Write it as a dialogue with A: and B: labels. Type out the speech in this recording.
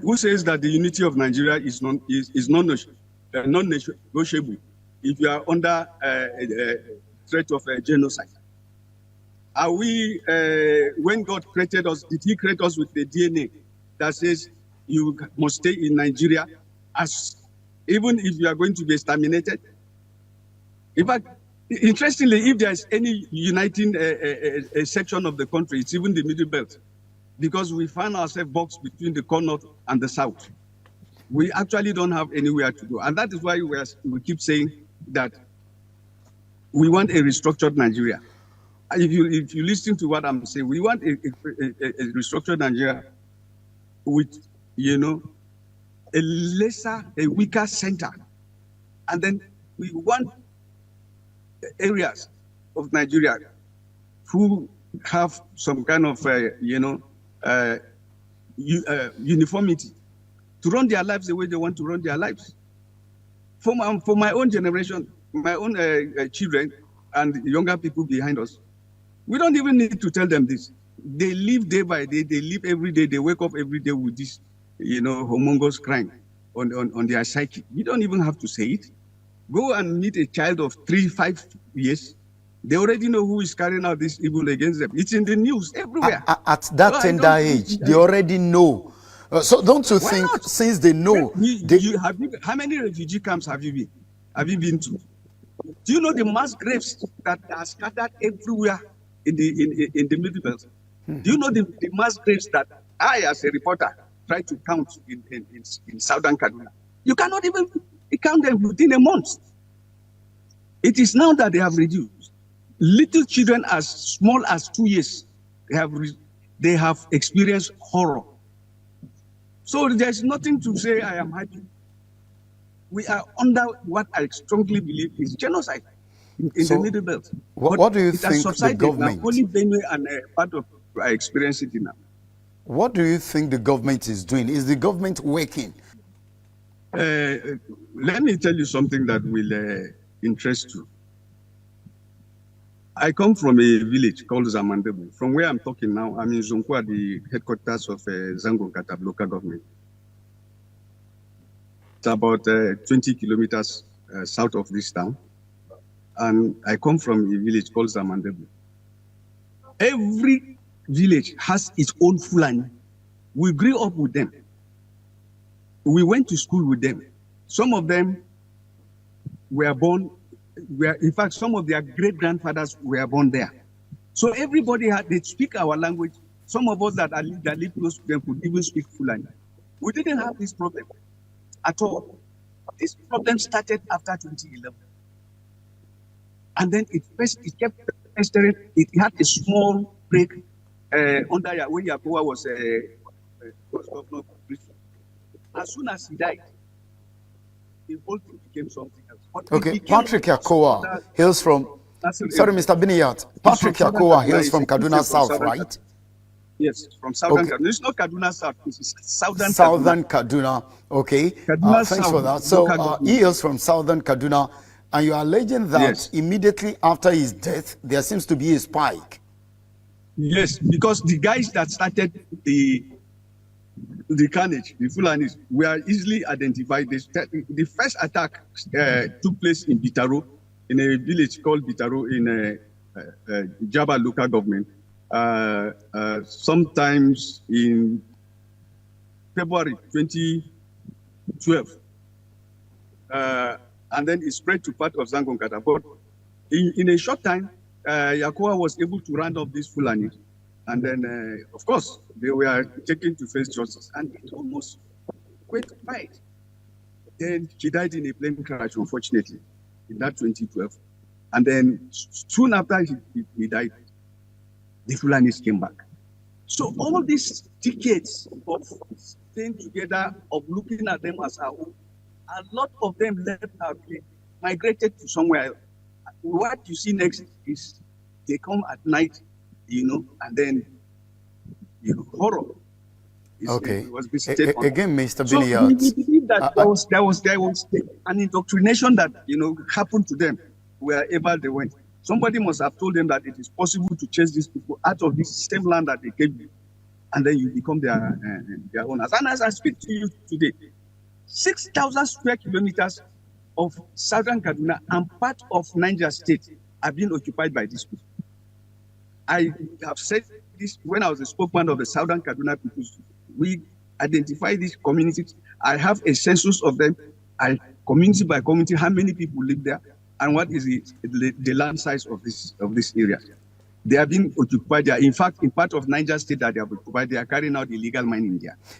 A: who says that the unity of Nigeria is non-negotiable if you are under threat of genocide? Are we, when God created us, did he create us with the DNA that says you must stay in Nigeria even if you are going to be exterminated? In fact, interestingly, if there's any uniting a section of the country, it's even the Middle Belt, because we find ourselves boxed between the North and the South. We actually don't have anywhere to go. And that is why we keep saying that we want a restructured Nigeria. If you listen to what I'm saying, we want a restructured Nigeria with, a weaker center. And then we want areas of Nigeria who have some kind of, uniformity to run their lives the way they want to run their lives. For my own generation, my own children and younger people behind us, we don't even need to tell them this. They live day by day. They live every day. They wake up every day with this, humongous crime on their psyche. You don't even have to say it. Go and meet a child of 3-5 years. They already know who is carrying out this evil against them. It's in the news everywhere.
B: At that tender age, they already know. So don't you think, since they know...
A: How many refugee camps have you been to? Do you know the mass graves that are scattered everywhere in the Middle Belt? Do you know the mass graves that I, as a reporter, try to count in southern Kaduna? You cannot even count them within a month. It is now that they have reduced. Little children as small as 2 years, they have experienced horror. So there's nothing to say I am happy. We are under what I strongly believe is genocide in the Middle Belt.
B: What do you think the government...
A: Only Benue and part of I experience it now.
B: What do you think the government is doing? Is the government working?
A: Let me tell you something that will interest you. I come from a village called Zamandebu. From where I'm talking now, I'm in Zonkwa, the headquarters of Zango Katab local government. It's about 20 kilometers south of this town. And I come from a village called Zamandebu. Every village has its own Fulani. We grew up with them. We went to school with them. Some of them were born, in fact, some of their great-grandfathers were born there. So everybody they speak our language. Some of us that live close to them could even speak Fulani. We didn't have this problem at all. This problem started after 2011. And then it kept festering. It had a small break under when Yakowa was governor. As soon as he died, the whole thing became something else.
B: Okay, Patrick Yakowa hails from... Sorry, Mr. Binniyat. Patrick Yakowa hails from Kaduna South, right?
A: Yes, from Southern Kaduna. It's not Kaduna South, it's
B: Southern Kaduna. Okay, thanks for that. So he hails from Southern Kaduna, and you are alleging that immediately after his death, there seems to be a spike.
A: Yes, because the guys that started the carnage, the Fulanis, were easily identified. The first attack took place in Bitaro, in a village called Bitaro in Jaba local government. Sometimes in February 2012. And then it spread to part of Zangonkata. But in a short time, Yakowa was able to round up these Fulani. And then, of course, they were taken to face justice. And it almost went right. Then he died in a plane crash, unfortunately, in that 2012. And then soon after he died, the Fulanis came back. So all these decades of staying together, of looking at them as our own, a lot of them left our place, migrated to somewhere else. What you see next is they come at night, and then, horror.
B: Okay.
A: Was visited
B: again, Mr. Binniyat.
A: So we believe that there was an indoctrination that, happened to them wherever they went. Somebody must have told them that it is possible to chase these people out of this same land that they came and then you become their owners. And as I speak to you today, 6,000 square kilometers of southern Kaduna and part of Niger State are being occupied by these people. I have said this when I was a spokesman of the southern Kaduna people. We identify these communities. I have a census of them. Community by community, how many people live there, and what is the land size of this area. They have been occupied there. In fact, in part of Niger State that they have occupied, they are carrying out illegal mining there.